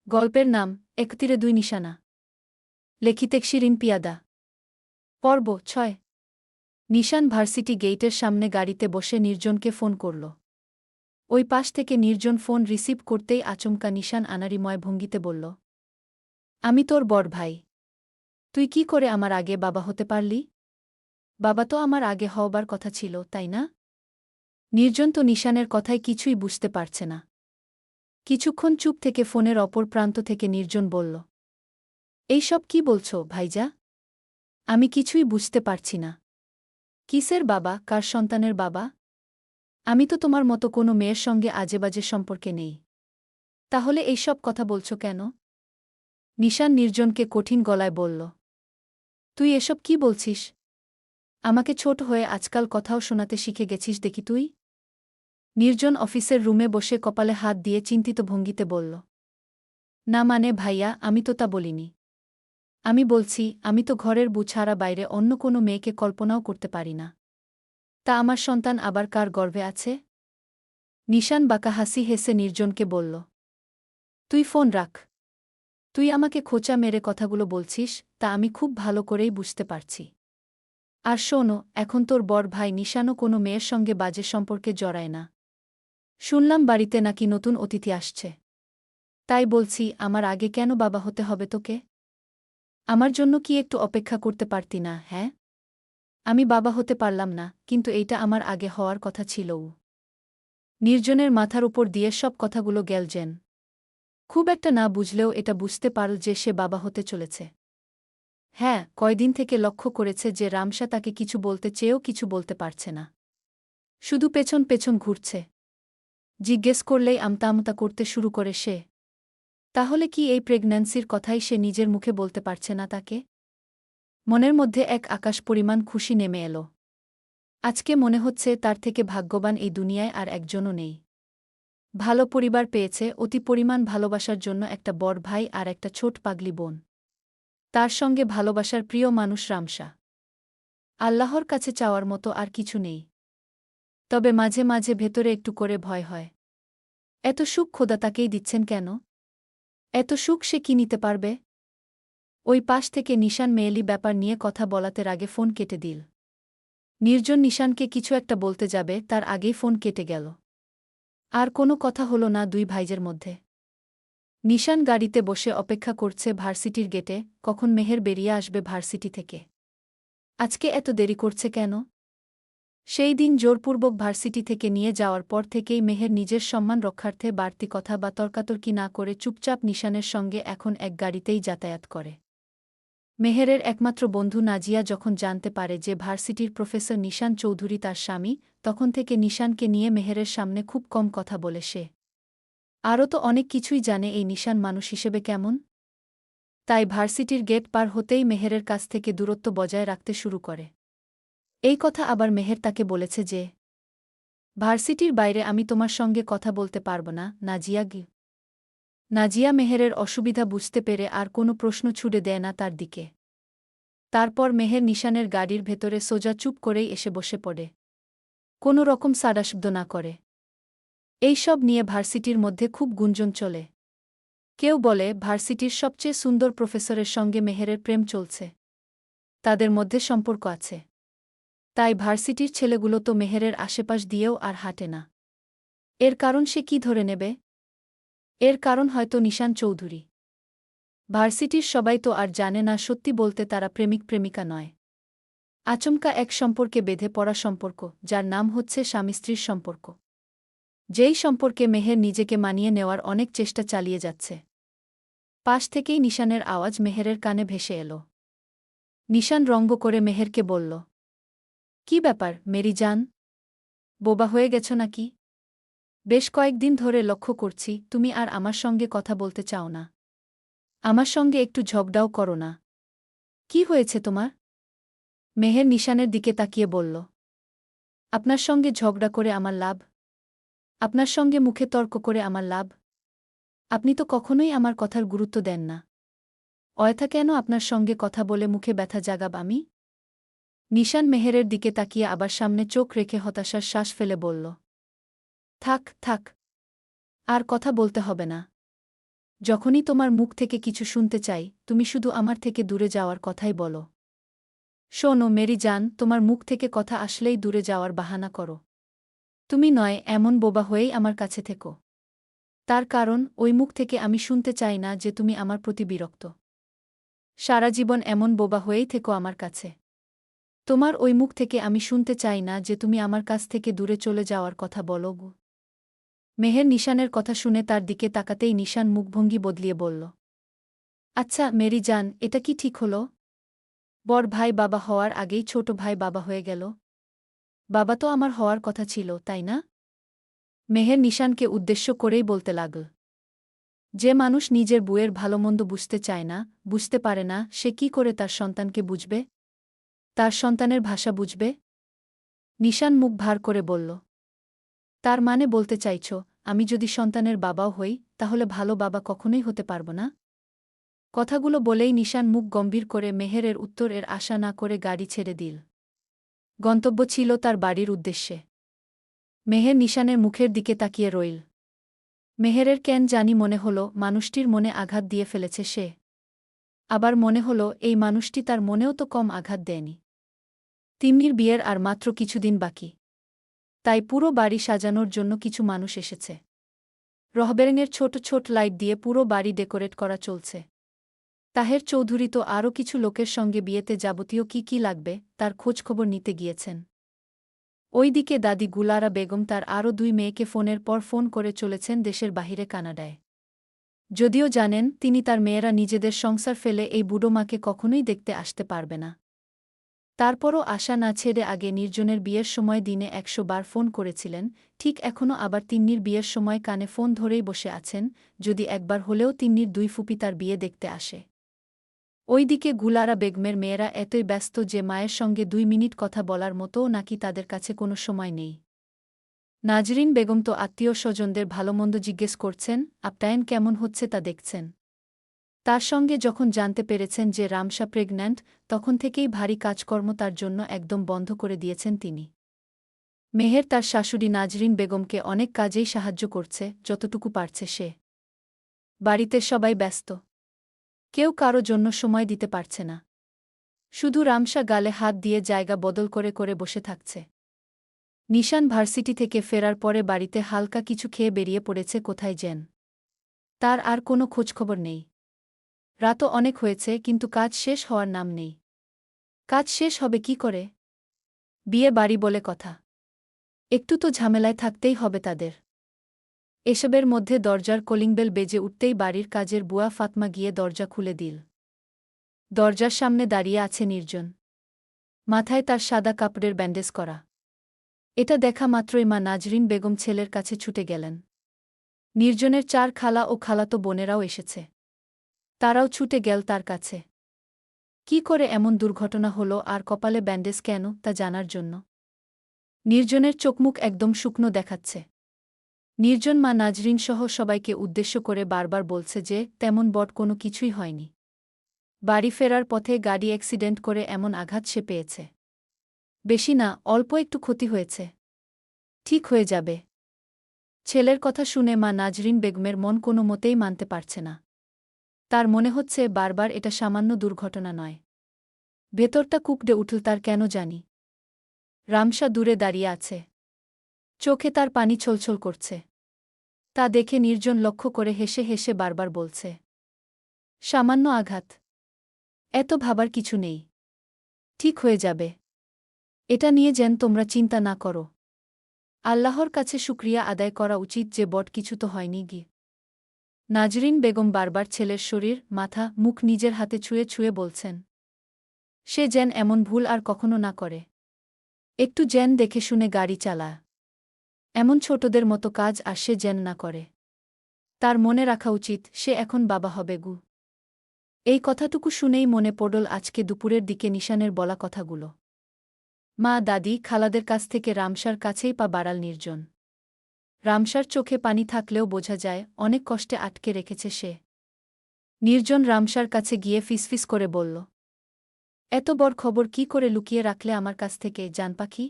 গল্পের নাম ১ তীরে ২ নিশানা। লেখিতেক শিরিন পিয়াদা। পর্ব ৬। নিশান ভার্সিটি গেইটের সামনে গাড়িতে বসে নির্জনকে ফোন করল। ওই পাশ থেকে নির্জন ফোন রিসিভ করতেই আচমকা নিশান আনাড়িময় ভঙ্গিতে বলল, আমি তোর বড় ভাই। তুই কি করে আমার আগে বাবা হতে পারলি? বাবা তো আমার আগে হওয়ার কথা ছিল, তাই না? নির্জন তো নিশানের কথায় কিছুই বুঝতে পারছে না। কিছুক্ষণ চুপ থেকে ফোনের অপর প্রান্ত থেকে নির্জন বলল, এইসব কি বলছো ভাইজা? আমি কিছুই বুঝতে পারছি না। কিসের বাবা, কার সন্তানের বাবা? আমি তো তোমার মতো কোনো মেয়ের সঙ্গে আজেবাজে সম্পর্কে নেই। তাহলে এইসব কথা বলছো কেন? নিশান নির্জনকে কঠিন গলায় বলল, তুই এসব কি বলছিস? আমাকে ছোট হয়ে আজকাল কথাও শোনাতে শিখে গেছিস দেখি তুই? নির্জন অফিসের রুমে বসে কপালে হাত দিয়ে চিন্তিত ভঙ্গিতে বলল, না মানে ভাইয়া, আমি তো তা বলিনি। আমি বলছি, আমি তো ঘরের বউ ছাড়া বাইরে অন্য কোনো মেয়েকে কল্পনাও করতে পারি না। তা আমার সন্তান আবার কার গর্ভে আছে? নিশান বাঁকা হাসি হেসে নির্জনকে বলল, তুই ফোন রাখ। তুই আমাকে খোঁচা মেরে কথাগুলো বলছিস, তা আমি খুব ভালো করেই বুঝতে পারছি। আর শোনো, এখন তোর বড় ভাই নিশানও কোনো মেয়ের সঙ্গে বাজে সম্পর্কে জড়ায় না। শুনলাম বাড়িতে নাকি নতুন অতিথি আসছে। তাই বলছি, আমার আগে কেন বাবা হতে হবে তোকে? আমার জন্য কি একটু অপেক্ষা করতে পারতি না, হ্যাঁ? আমি বাবা হতে পারলাম না, কিন্তু এইটা আমার আগে হওয়ার কথা ছিলও। নির্জনের মাথার উপর দিয়ে সব কথাগুলো গেল যেন। খুব একটা না বুঝলেও এটা বুঝতে পারল যে সে বাবা হতে চলেছে। হ্যাঁ, কয়দিন থেকে লক্ষ্য করেছে যে রামসা তাকে কিছু বলতে চেয়েও কিছু বলতে পারছে না। শুধু পেছন পেছন ঘুরছে। জিজ্ঞেস করলেই আমতা আমতা করতে শুরু করে সে। তাহলে কি এই প্রেগন্যান্সির কথাই সে নিজের মুখে বলতে পারছে না তাকে? মনের মধ্যে এক আকাশ পরিমাণ খুশি নেমে এল। আজকে মনে হচ্ছে তার থেকে ভাগ্যবান এই দুনিয়ায় আর একজনও নেই। ভালো পরিবার পেয়েছে, অতি পরিমাণ ভালোবাসার জন্য একটা বড় ভাই আর একটা ছোট পাগলি বোন। তার সঙ্গে ভালোবাসার প্রিয় মানুষ রামসা। আল্লাহর কাছে চাওয়ার মতো আর কিছু নেই। তবে মাঝে মাঝে ভেতরে একটু করে ভয় হয়। এত সুখ খোদা তাকেই দিচ্ছেন কেন? এত সুখ সে কি নিতে পারবে? ওই পাশ থেকে নিশান মেয়েলি ব্যাপার নিয়ে কথা বলাতে রাগে ফোন কেটে দিল। নির্জন নিশানকে কিছু একটা বলতে যাবে, তার আগেই ফোন কেটে গেল। আর কোনো কথা হলো না দুই ভাইজের মধ্যে। নিশান গাড়িতে বসে অপেক্ষা করছে ভার্সিটির গেটে, কখন মেহের বেরিয়ে আসবে ভার্সিটি থেকে। আজকে এত দেরি করছে কেন? সেই দিন জোরপূর্বক ভার্সিটি থেকে নিয়ে যাওয়ার পর থেকেই মেহের নিজের সম্মান রক্ষার্থে বাড়তি কথা বা তর্কাতর্কি না করে চুপচাপ নিশানের সঙ্গে এখন এক গাড়িতেই যাতায়াত করে। মেহেরের একমাত্র বন্ধু নাজিয়া যখন জানতে পারে যে ভার্সিটির প্রফেসর নিশান চৌধুরী তার স্বামী, তখন থেকে নিশানকে নিয়ে মেহেরের সামনে খুব কম কথা বলে সে। আরও তো অনেক কিছুই জানে এই নিশান মানুষ হিসেবে কেমন। তাই ভার্সিটির গেট পার হতেই মেহেরের কাছ থেকে দূরত্ব বজায় রাখতে শুরু করে। এই কথা আবার মেহের তাকে বলেছে যে, ভার্সিটির বাইরে আমি তোমার সঙ্গে কথা বলতে পারব না, নাজিয়া গি। নাজিয়া মেহেরের অসুবিধা বুঝতে পেরে আর কোনো প্রশ্ন ছুড়ে দেয় না তার দিকে। তারপর মেহের নিশানের গাড়ির ভেতরে সোজা চুপ করেই এসে বসে পড়ে। কোনো রকম সাড়াশব্দ না করে। এই সব নিয়ে ভার্সিটির মধ্যে খুব গুঞ্জন চলে। কেউ বলে ভার্সিটির সবচেয়ে সুন্দর প্রফেসরের সঙ্গে মেহেরের প্রেম চলছে। তাদের মধ্যে সম্পর্ক আছে। তাই ভার্সিটির ছেলেগুলো তো মেহেরের আশেপাশ দিয়েও আর হাঁটে না। এর কারণ সে কি ধরে নেবে? এর কারণ হয়তো নিশান চৌধুরী। ভার্সিটির সবাই তো আর জানে না সত্যি বলতে তারা প্রেমিক প্রেমিকা নয়। আচমকা এক সম্পর্কে বেঁধে পড়া সম্পর্ক, যার নাম হচ্ছে স্বামী স্ত্রীর সম্পর্ক। যেই সম্পর্কে মেহের নিজেকে মানিয়ে নেওয়ার অনেক চেষ্টা চালিয়ে যাচ্ছে। পাশ থেকেই নিশানের আওয়াজ মেহেরের কানে ভেসে এল। নিশান রঙ্গ করে মেহেরকে বলল, কি ব্যাপার মেরি জান? বোবা হয়ে গেছ নাকি? বেশ কয়েকদিন ধরে লক্ষ্য করছি তুমি আর আমার সঙ্গে কথা বলতে চাও না। আমার সঙ্গে একটু ঝগড়াও করো না। কি হয়েছে তোমার? মেহের নিশানের দিকে তাকিয়ে বলল, আপনার সঙ্গে ঝগড়া করে আমার লাভ? আপনার সঙ্গে মুখে তর্ক করে আমার লাভ? আপনি তো কখনোই আমার কথার গুরুত্ব দেন না। অয়থা কেন আপনার সঙ্গে কথা বলে মুখে ব্যথা জাগাব আমি? নিশান মেহেরের দিকে তাকিয়ে আবার সামনে চোখ রেখে হতাশার শ্বাস ফেলে বলল, থাক থাক, আর কথা বলতে হবে না। যখনই তোমার মুখ থেকে কিছু শুনতে চাই তুমি শুধু আমার থেকে দূরে যাওয়ার কথাই বলো। শোনো মেরি জান, তোমার মুখ থেকে কথা আসলেই দূরে যাওয়ার বাহানা করো। তুমি নয়, এমন বোবা হয়েই আমার কাছে থেকো। তার কারণ ওই মুখ থেকে আমি শুনতে চাই না যে তুমি আমার প্রতি বিরক্ত। সারা জীবন এমন বোবা হয়েই থেকো আমার কাছে। তোমার ওই মুখ থেকে আমি শুনতে চাই না যে তুমি আমার কাছ থেকে দূরে চলে যাওয়ার কথা বলো গো। মেহের নিশানের কথা শুনে তার দিকে তাকাতেই নিশান মুখভঙ্গি বদলিয়ে বলল, আচ্ছা মেরি জান, এটা কি ঠিক হলো? বড় ভাই বাবা হওয়ার আগেই ছোট ভাই বাবা হয়ে গেল। বাবা তো আমার হওয়ার কথা ছিল, তাই না? মেহের নিশানকে উদ্দেশ্য করেই বলতে লাগল, যে মানুষ নিজের বউয়ের ভালোমন্দ বুঝতে চায় না, বুঝতে পারে না, সে কি করে তার সন্তানকে বুঝবে, তার সন্তানের ভাষা বুঝবে? নিশান মুখ ভার করে বলল, তার মানে বলতে চাইছ, আমি যদি সন্তানের বাবাও হই তাহলে ভালো বাবা কখনোই হতে পারব না? কথাগুলো বলেই নিশান মুখ গম্ভীর করে মেহেরের উত্তরের আশা না করে গাড়ি ছেড়ে দিল। গন্তব্য ছিল তার বাড়ির উদ্দেশ্যে। মেহের নিশানের মুখের দিকে তাকিয়ে রইল। মেহেরের কেন জানি মনে হল মানুষটির মনে আঘাত দিয়ে ফেলেছে সে। আবার মনে হল এই মানুষটি তার মনেও তো কম আঘাত দেয়নি। তিন্নির বিয়ের আর মাত্র কিছুদিন বাকি। তাই পুরো বাড়ি সাজানোর জন্য কিছু মানুষ এসেছে। রহবেরেঙের ছোট ছোট লাইট দিয়ে পুরো বাড়ি ডেকোরেট করা চলছে। তাহের চৌধুরী তো আরও কিছু লোকের সঙ্গে বিয়েতে যাবতীয় কি কি লাগবে তার খোঁজখবর নিতে গিয়েছেন। ওইদিকে দাদি গুলারা বেগম তার আরও 2 মেয়েকে ফোনের পর ফোন করে চলেছেন দেশের বাহিরে কানাডায়। যদিও জানেন তিনি তার মেয়েরা নিজেদের সংসার ফেলে এই বুড়ো মাকে কখনোই দেখতে আসতে পারবে না। তারপরও আশা না ছেড়ে আগে নির্জনের বিয়ের সময় দিনে 100 বার ফোন করেছিলেন, ঠিক এখনও আবার তিন্নির বিয়ের সময় কানে ফোন ধরেই বসে আছেন, যদি একবার হলেও তিন্নির 2 ফুপি তার বিয়ে দেখতে আসে। ওইদিকে গুলারা বেগমের মেয়েরা এতই ব্যস্ত যে মায়ের সঙ্গে 2 মিনিট কথা বলার মতোও নাকি তাদের কাছে কোনো সময় নেই। নাজরিন বেগম তো আত্মীয় স্বজনদের ভালোমন্দ জিজ্ঞেস করছেন, আপ্যায়ন কেমন হচ্ছে তা দেখছেন। তার সঙ্গে যখন জানতে পেরেছেন যে রামসা প্রেগন্যান্ট, তখন থেকেই ভারী কাজকর্ম তার জন্য একদম বন্ধ করে দিয়েছেন তিনি। মেহের তার শাশুড়ি নাজরিন বেগমকে অনেক কাজেই সাহায্য করছে, যতটুকু পারছে সে। বাড়িতে সবাই ব্যস্ত। কেউ কারো জন্য সময় দিতে পারছে না। শুধু রামসা গালে হাত দিয়ে জায়গা বদল করে করে বসে থাকছে। নিশান ভার্সিটি থেকে ফেরার পরে বাড়িতে হালকা কিছু খেয়ে বেরিয়ে পড়েছে কোথায় যেন। তার আর কোনো খোঁজখবর নেই। রাতও অনেক হয়েছে কিন্তু কাজ শেষ হওয়ার নাম নেই। কাজ শেষ হবে কি করে? বিয়ে বাড়ি বলে কথা। একটু তো ঝামেলায় থাকতেই হবে তাদের। এসবের মধ্যে দরজার কলিংবেল বেজে উঠতেই বাড়ির কাজের বুয়া ফাতমা গিয়ে দরজা খুলে দিল। দরজার সামনে দাঁড়িয়ে আছে নির্জন। মাথায় তার সাদা কাপড়ের ব্যান্ডেজ করা। এটা দেখা মাত্রই মা নাজরিন বেগম ছেলের কাছে ছুটে গেলেন। নির্জনের 4 খালা ও খালাতো বোনেরাও এসেছে। তারাও ছুটে গেল তার কাছে। কি করে এমন দুর্ঘটনা হলো আর কপালে ব্যান্ডেজ কেন তা জানার জন্য। নির্জনের চোখমুখ একদম শুকনো দেখাচ্ছে। নির্জন মা নাজরিন সহ সবাইকে উদ্দেশ্য করে বারবার বলছে যে তেমন বড় কোনো কিছুই হয়নি। বাড়ি ফেরার পথে গাড়ি অ্যাক্সিডেন্ট করে এমন আঘাত সে পেয়েছে। বেশি না, অল্প একটু ক্ষতি হয়েছে। ঠিক হয়ে যাবে। ছেলের কথা শুনে মা নাজরিন বেগমের মন কোনো মতেই মানতে পারছে না। তার মনে হচ্ছে বারবার এটা সামান্য দুর্ঘটনা নয়। ভেতরটা কুকড়ে উঠল তার কেন জানি। রামসা দূরে দাঁড়িয়ে আছে। চোখে তার পানি ছলছল করছে। তা দেখে নির্জন লক্ষ্য করে হেসে হেসে বারবার বলছে, সামান্য আঘাত। এত ভাবার কিছু নেই। ঠিক হয়ে যাবে। এটা নিয়ে যেন তোমরা চিন্তা না করো। আল্লাহর কাছে শুকরিয়া আদায় করা উচিত যে বড় কিছু তো হয়নি গি। নাজরিন বেগম বারবার ছেলের শরীর, মাথা, মুখ নিজের হাতে ছুঁয়ে ছুঁয়ে বলছেন, সে যেন এমন ভুল আর কখনো না করে। একটু যেন দেখে শুনে গাড়ি চালায়। এমন ছোটদের মতো কাজ আর সে যেন না করে। তার মনে রাখা উচিত সে এখন বাবা হবে গু। এই কথাটুকু শুনেই মনে পড়ল আজকে দুপুরের দিকে নিশানের বলা কথাগুলো। মা, দাদি, খালাদের কাছ থেকে রামসার কাছেই পা বাড়াল নির্জন। রামসার চোখে পানি থাকলেও বোঝা যায় অনেক কষ্টে আটকে রেখেছে সে। নির্জন রামসার কাছে গিয়ে ফিসফিস করে বলল, এত বড় খবর কি করে লুকিয়ে রাখলে আমার কাছ থেকে, জান পাখি?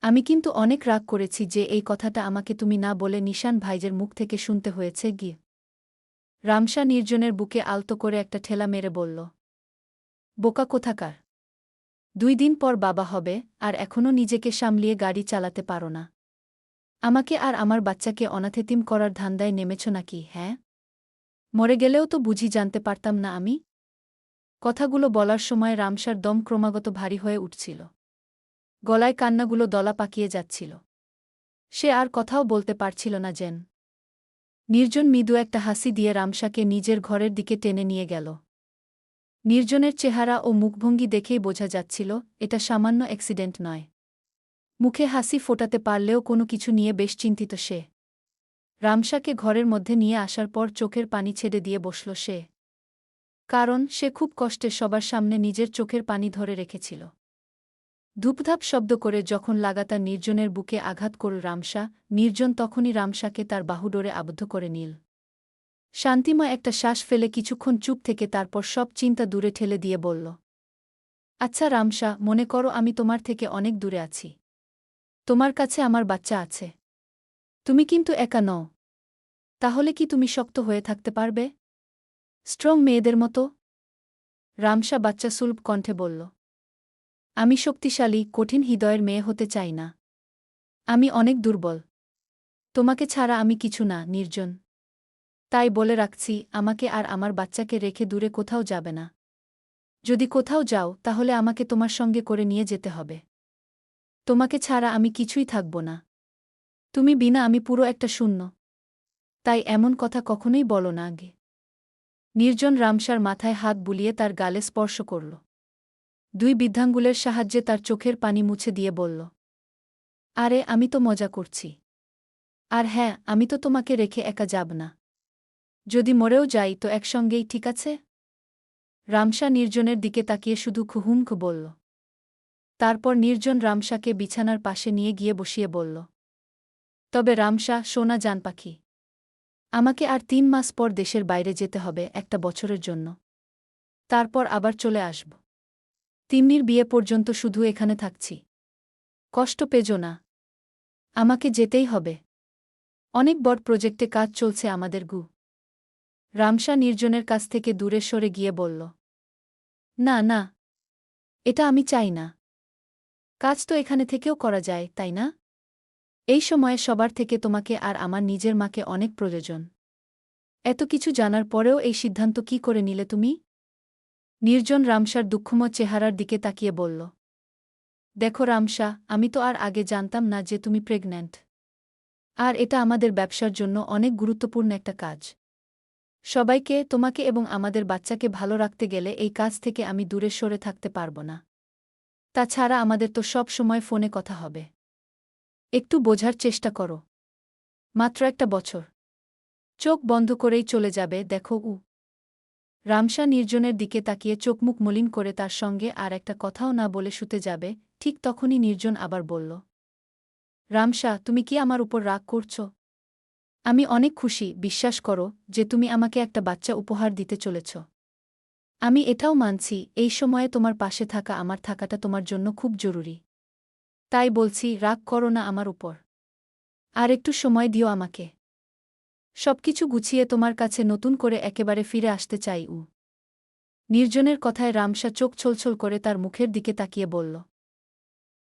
আমি কিন্তু অনেক রাগ করেছি যে এই কথাটা আমাকে তুমি না বলে নিশান ভাইজের মুখ থেকে শুনতে হয়েছে গিয়ে। রামসা নির্জনের বুকে আলতো করে একটা ঠেলা মেরে বলল, বোকা কোথাকার! 2 দিন পর বাবা হবে, আর এখনও নিজেকে সামলিয়ে গাড়ি চালাতে পারো না। আমাকে আর আমার বাচ্চাকে অনাথেতিম করার ধান্দায় নেমেছ নাকি? হ্যাঁ, মরে গেলেও তো বুঝি জানতে পারতাম না আমি। কথাগুলো বলার সময় রামসার দম ক্রমাগত ভারী হয়ে উঠছিল। গলায় কান্নাগুলো দলা পাকিয়ে যাচ্ছিল। সে আর কথাও বলতে পারছিল না যেন। নির্জন মৃদু একটা হাসি দিয়ে রামসাকে নিজের ঘরের দিকে টেনে নিয়ে গেল। নির্জনের চেহারা ও মুখভঙ্গি দেখেই বোঝা যাচ্ছিল এটা সামান্য অ্যাক্সিডেন্ট নয়। মুখে হাসি ফোটাতে পারলেও কোনো কিছু নিয়ে বেশ চিন্তিত সে। রামসাকে ঘরের মধ্যে নিয়ে আসার পর চোখের পানি ছেড়ে দিয়ে বসল সে। কারণ সে খুব কষ্টে সবার সামনে নিজের চোখের পানি ধরে রেখেছিল। ধূপধাপ শব্দ করে যখন লাগাতার নির্জনের বুকে আঘাত করল রামসা, নির্জন তখনই রামসাকে তার বাহুডোরে আবদ্ধ করে নিল। শান্তিময় একটা শ্বাস ফেলে কিছুক্ষণ চুপ থেকে তারপর সব চিন্তা দূরে ঠেলে দিয়ে বলল, আচ্ছা রামসা, মনে করো আমি তোমার থেকে অনেক দূরে আছি। তোমার কাছে আমার বাচ্চা আছে। তুমি কিন্তু একা নও। তাহলে কি তুমি শক্ত হয়ে থাকতে পারবে? স্ট্রং মেয়েদের মতো? রামসা বাচ্চা সুলভ কণ্ঠে বলল, আমি শক্তিশালী, কঠিন হৃদয়ের মেয়ে হতে চাই না। আমি অনেক দুর্বল। তোমাকে ছাড়া আমি কিছু না, নির্জন। তাই বলে রাখছি, আমাকে আর আমার বাচ্চাকে রেখে দূরে কোথাও যাবে না। যদি কোথাও যাও তাহলে আমাকে তোমার সঙ্গে করে নিয়ে যেতে হবে। তোমাকে ছাড়া আমি কিছুই থাকব না। তুমি বিনা আমি পুরো একটা শূন্য। তাই এমন কথা কখনোই বলো না আগে। নির্জন রামসার মাথায় হাত বুলিয়ে তার গালে স্পর্শ করল। 2 বৃদ্ধাঙ্গুলের সাহায্যে তার চোখের পানি মুছে দিয়ে বলল, আরে আমি তো মজা করছি। আর হ্যাঁ, আমি তো তোমাকে রেখে একা যাব না। যদি মরেও যাই তো একসঙ্গেই, ঠিক আছে? রামসা নির্জনের দিকে তাকিয়ে শুধু খুহুমখ বলল। তারপর নির্জন রামসাকে বিছানার পাশে নিয়ে গিয়ে বসিয়ে বলল, তবে রামসা, সোনা জান পাখি, আমাকে আর 3 মাস পর দেশের বাইরে যেতে হবে, একটা বছরের জন্য। তারপর আবার চলে আসব। তিন্নির বিয়ে পর্যন্ত শুধু এখানে থাকছি। কষ্ট পেজো না। আমাকে যেতেই হবে। অনেক বড় প্রজেক্টে কাজ চলছে আমাদের গু। রামসা নির্জনের কাছ থেকে দূরে সরে গিয়ে বলল, না না, এটা আমি চাই না। কাজ তো এখানে থেকেও করা যায়, তাই না? এই সময়ে সবার থেকে তোমাকে আর আমার নিজের মাকে অনেক প্রয়োজন। এত কিছু জানার পরেও এই সিদ্ধান্ত কি করে নিলে তুমি? নির্জন রামসার দুঃখময় চেহারার দিকে তাকিয়ে বলল, দেখো রামসা, আমি তো আর আগে জানতাম না যে তুমি প্রেগন্যান্ট। আর এটা আমাদের ব্যবসার জন্য অনেক গুরুত্বপূর্ণ একটা কাজ। সবাইকে, তোমাকে এবং আমাদের বাচ্চাকে ভালো রাখতে গেলে এই কাজ থেকে আমি দূরে সরে থাকতে পারব না। তাছাড়া আমাদের তো সব সময় ফোনে কথা হবে। একটু বোঝার চেষ্টা করো। মাত্র একটা বছর। চোখ বন্ধ করেই চলে যাবে, দেখো। রামসা নির্জনের দিকে তাকিয়ে চোখমুখ মলিন করে তার সঙ্গে আর একটা কথাও না বলে শুতে যাবে, ঠিক তখনই নির্জন আবার বলল, রামসা, তুমি কি আমার উপর রাগ করছ? আমি অনেক খুশি, বিশ্বাস করো, যে তুমি আমাকে একটা বাচ্চা উপহার দিতে চলেছ। আমি এটাও মানছি, এই সময়ে তোমার পাশে থাকা আমার থাকাটা তোমার জন্য খুব জরুরি। তাই বলছি, রাগ করো না আমার উপর। আর একটু সময় দিও আমাকে। সবকিছু গুছিয়ে তোমার কাছে নতুন করে একেবারে ফিরে আসতে চাই। নির্জনের কথায় রামসা চোখ ছলছল করে তার মুখের দিকে তাকিয়ে বলল,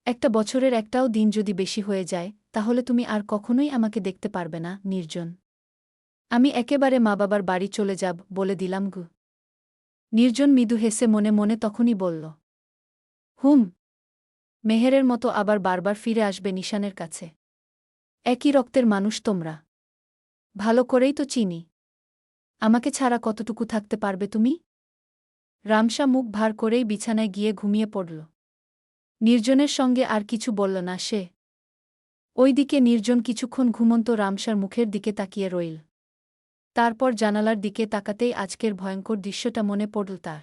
একটা বছরের একটাও দিন যদি বেশি হয়ে যায় তাহলে তুমি আর কখনোই আমাকে দেখতে পারবে না, নির্জন। আমি একেবারে মা বাবার বাড়ি চলে যাব, বলে দিলাম গু। নির্জন মৃদু হেসে মনে মনে তখনই বলল, হুম, মেহেরের মতো আবার বারবার ফিরে আসবে নিশানের কাছে। একই রক্তের মানুষ তোমরা। ভালো করেই তো চিনি। আমাকে ছাড়া কতটুকু থাকতে পারবে তুমি? রামসা মুখ ভার করেই বিছানায় গিয়ে ঘুমিয়ে পড়ল। নির্জনের সঙ্গে আর কিছু বলল না সে। ওইদিকে নির্জন কিছুক্ষণ ঘুমন্ত রামসার মুখের দিকে তাকিয়ে রইল। তারপর জানালার দিকে তাকাতেই আজকের ভয়ঙ্কর দৃশ্যটা মনে পড়ল তার।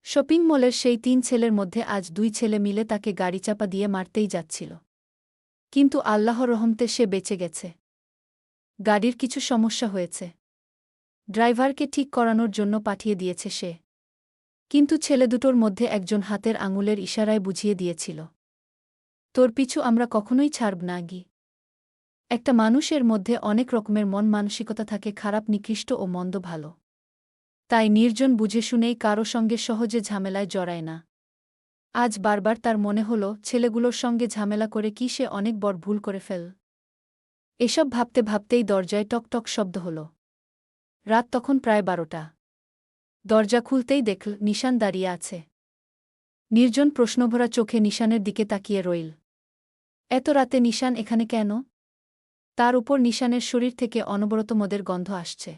শপিং মলের সেই 3 ছেলের মধ্যে আজ 2 ছেলে মিলে তাকে গাড়িচাপা দিয়ে মারতেই যাচ্ছিল। কিন্তু আল্লাহর রহমতে সে বেঁচে গেছে। গাড়ির কিছু সমস্যা হয়েছে। ড্রাইভারকে ঠিক করানোর জন্য পাঠিয়ে দিয়েছে সে। কিন্তু ছেলে দুটোর মধ্যে একজন হাতের আঙুলের ইশারায় বুঝিয়ে দিয়েছিল, তোর পিছু আমরা কখনোই ছাড়ব না গি। একটা মানুষের মধ্যে অনেক রকমের মন মানসিকতা থাকে, খারাপ, নিকৃষ্ট ও মন্দ, ভালো। তাই নির্জন বুঝে শুনেই কারো সঙ্গে সহজে ঝামেলায় জড়ায় না। আজ বারবার তার মনে হল ছেলেগুলোর সঙ্গে ঝামেলা করে কি সে অনেক বড় ভুল করে ফেল। এসব ভাবতে ভাবতেই দরজায় টক টক শব্দ হল। রাত তখন প্রায় 12টা। দরজা খুলতেই দেখল নিশান দাঁড়িয়ে আছে। নির্জন প্রশ্নভরা চোখে নিশানের দিকে তাকিয়ে রইল। এত রাতে নিশান এখানে কেন? তার উপর নিশানের শরীর থেকে অনবরত মদের গন্ধ আসছে।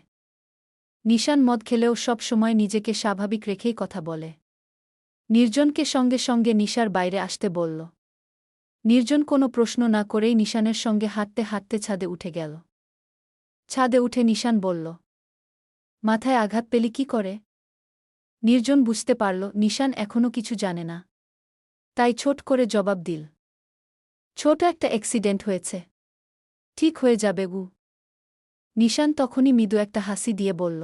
নিশান মদ খেলেও সব সময় নিজেকে স্বাভাবিক রেখেই কথা বলে। নির্জনকে সঙ্গে সঙ্গে নিশার বাইরে আসতে বলল। নির্জন কোনো প্রশ্ন না করেই নিশানের সঙ্গে হাঁটতে হাঁটতে ছাদে উঠে গেল। ছাদে উঠে নিশান বলল, মাথায় আঘাত পেলি কি করে? নির্জন বুঝতে পারল নিশান এখনও কিছু জানে না। তাই ছোট করে জবাব দিল, ছোট একটা অ্যাক্সিডেন্ট হয়েছে, ঠিক হয়ে যাবে গু। নিশান তখনই মৃদু একটা হাসি দিয়ে বলল,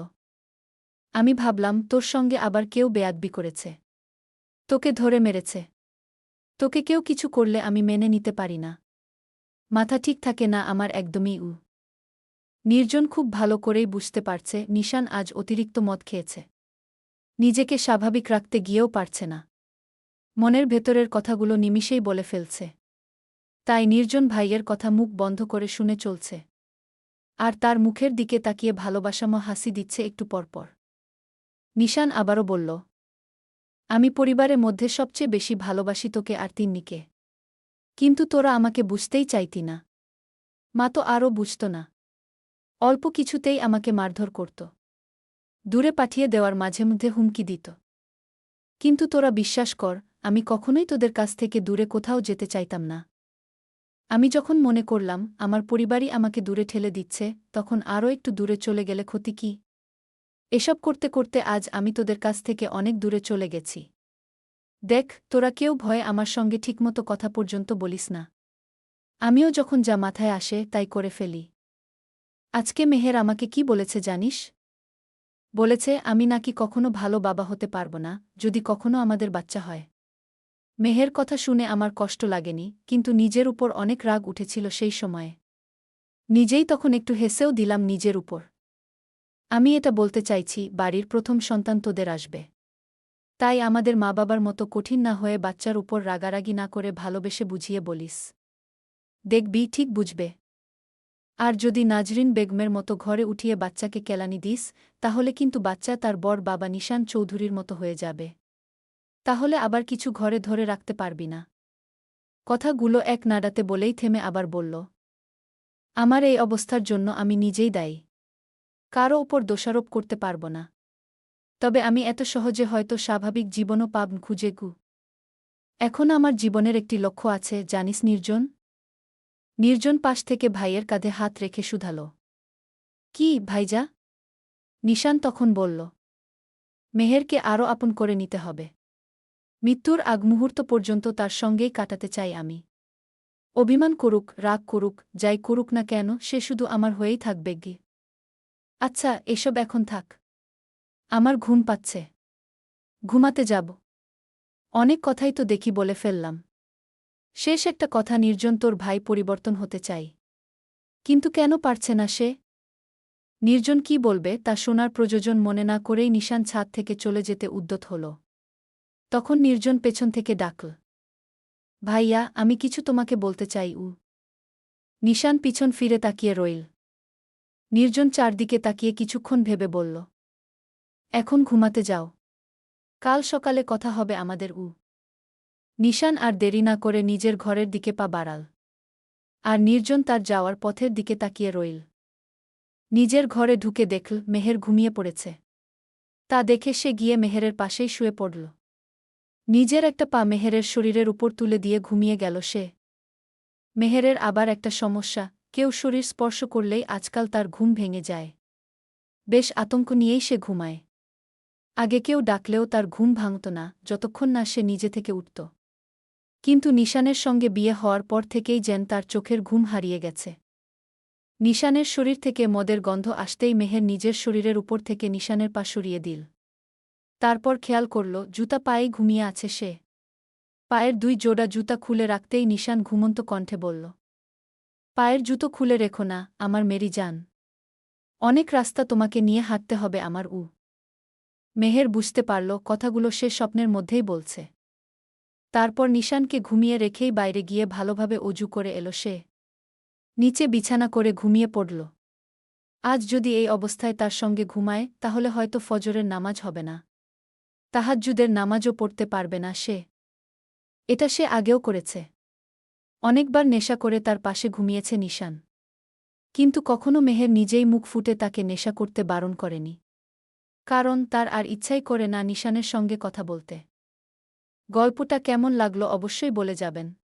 আমি ভাবলাম তোর সঙ্গে আবার কেউ বেয়াদবি করেছে, তোকে ধরে মেরেছে। তোকে কেউ কিছু করলে আমি মেনে নিতে পারি না। মাথা ঠিক থাকে না আমার একদমই। নির্জন খুব ভালো করেই বুঝতে পারছে নিশান আজ অতিরিক্ত মদ খেয়েছে। নিজেকে স্বাভাবিক রাখতে গিয়েও পারছে না। মনের ভেতরের কথাগুলো নিমিষেই বলে ফেলছে। তাই নির্জন ভাইয়ের কথা মুখ বন্ধ করে শুনে চলছে। আর তার মুখের দিকে তাকিয়ে ভালোবাসাময় হাসি দিচ্ছে একটু পরপর। নিশান আবারও বলল, আমি পরিবারের মধ্যে সবচেয়ে বেশি ভালোবাসি তোকে আর তিন্নিকে। কিন্তু তোরা আমাকে বুঝতেই চাইতি না। মা তো আরও বুঝত না। অল্প কিছুতেই আমাকে মারধর করত। দূরে পাঠিয়ে দেওয়ার মাঝে মধ্যে হুমকি দিত। কিন্তু তোরা বিশ্বাস কর, আমি কখনোই তোদের কাছ থেকে দূরে কোথাও যেতে চাইতাম না। আমি যখন মনে করলাম আমার পরিবারই আমাকে দূরে ঠেলে দিচ্ছে, তখন আরও একটু দূরে চলে গেলে ক্ষতি কি? এসব করতে করতে আজ আমি তোদের কাছ থেকে অনেক দূরে চলে গেছি। দেখ, তোরা কেউ ভয়ে আমার সঙ্গে ঠিকমতো কথা পর্যন্ত বলিস না। আমিও যখন যা মাথায় আসে তাই করে ফেলি। আজকে মেহের আমাকে কি বলেছে জানিস? বলেছে আমি নাকি কখনো ভালো বাবা হতে পারব না যদি কখনো আমাদের বাচ্চা হয়। মেহের কথা শুনে আমার কষ্ট লাগেনি, কিন্তু নিজের উপর অনেক রাগ উঠেছিল সেই সময়ে। নিজেই তখন একটু হেসেও দিলাম নিজের উপর। আমি এটা বলতে চাইছি, বাড়ির প্রথম সন্তান তোদের আসবে। তাই আমাদের মা বাবার মতো কঠিন না হয়ে বাচ্চার উপর রাগারাগি না করে ভালোবেসে বুঝিয়ে বলিস। দেখবি ঠিক বুঝবে। আর যদি নাজরিন বেগমের মতো ঘরে উঠিয়ে বাচ্চাকে কেলানি দিস, তাহলে কিন্তু বাচ্চা তার বড় বাবা নিশান চৌধুরীর মতো হয়ে যাবে। তাহলে আবার কিছু ঘরে ধরে রাখতে পারবি না। কথাগুলো এক নাড়াতে বলেই থেমে আবার বলল, আমার এই অবস্থার জন্য আমি নিজেই দায়ী। কারও ওপর দোষারোপ করতে পারব না। তবে আমি এত সহজে হয়তো স্বাভাবিক জীবনও পাব খুঁজে গু। এখন আমার জীবনের একটি লক্ষ্য আছে, জানিস নির্জন? নির্জন পাশ থেকে ভাইয়ের কাঁধে হাত রেখে শুধাল। কি ভাইজা? নিশান তখন বলল, মেহেরকে আরও আপন করে নিতে হবে। মৃত্যুর আগ মুহূর্ত পর্যন্ত তার সঙ্গেই কাটাতে চাই আমি। অভিমান করুক, রাগ করুক, যাই করুক না কেন, সে শুধু আমার হয়েই থাকবে গি। আচ্ছা, এসব এখন থাক। আমার ঘুম পাচ্ছে। ঘুমাতে যাব। অনেক কথাই তো দেখি বলে ফেললাম। শেষ একটা কথা, নির্জন, তোর ভাই পরিবর্তন হতে চাই। কিন্তু কেন পারছে না সে? নির্জন কি বলবে তা শোনার প্রয়োজন মনে না করেই নিশান ছাদ থেকে চলে যেতে উদ্যত হল। তখন নির্জন পেছন থেকে ডাকল, ভাইয়া, আমি কিছু তোমাকে বলতে চাই। নিশান পিছন ফিরে তাকিয়ে রইল। নির্জন চারদিকে তাকিয়ে কিছুক্ষণ ভেবে বলল, এখন ঘুমাতে যাও। কাল সকালে কথা হবে আমাদের। নিশান আর দেরি না করে নিজের ঘরের দিকে পা বাড়াল। আর নির্জন তার যাওয়ার পথের দিকে তাকিয়ে রইল। নিজের ঘরে ঢুকে দেখল মেহের ঘুমিয়ে পড়েছে। তা দেখে সে গিয়ে মেহেরের পাশেই শুয়ে পড়ল। নিজের একটা পা মেহেরের শরীরের উপর তুলে দিয়ে ঘুমিয়ে গেল সে। মেহেরের আবার একটা সমস্যা, কেউ শরীর স্পর্শ করলেই আজকাল তার ঘুম ভেঙে যায়। বেশ আতঙ্ক নিয়েই সে ঘুমায়। আগে কেউ ডাকলেও তার ঘুম ভাঙত না যতক্ষণ না সে নিজে থেকে উঠত। কিন্তু নিশানের সঙ্গে বিয়ে হওয়ার পর থেকেই যেন তার চোখের ঘুম হারিয়ে গেছে। নিশানের শরীর থেকে মদের গন্ধ আসতেই মেহের নিজের শরীরের উপর থেকে নিশানের পা সরিয়ে দিল। তারপর খেয়াল করল জুতা পায়েই ঘুমিয়ে আছে সে। পায়ের দুই জোড়া জুতা খুলে রাখতেই নিশান ঘুমন্ত কণ্ঠে বলল, পায়ের জুতো খুলে রেখো না, আমার মেরি জান। অনেক রাস্তা তোমাকে নিয়ে হাঁটতে হবে আমার মেহের বুঝতে পারল কথাগুলো সে স্বপ্নের মধ্যেই বলছে। তারপর নিশানকে ঘুমিয়ে রেখেই বাইরে গিয়ে ভালোভাবে অজু করে এলো সে। নিচে বিছানা করে ঘুমিয়ে পড়ল। আজ যদি এই অবস্থায় তার সঙ্গে ঘুমায় তাহলে হয়তো ফজরের নামাজ হবে না। তাহাজ্জুদের নামাজও পড়তে পারবে না সে। এটা সে আগেও করেছে। অনেকবার নেশা করে তার পাশে ঘুমিয়েছে নিশান। কিন্তু কখনো মেহের নিজেই মুখ ফুটে তাকে নেশা করতে বারণ করেনি। কারণ তার আর ইচ্ছাই করে না নিশানের সঙ্গে কথা বলতে। গল্পটা কেমন লাগলো অবশ্যই বলে যাবেন।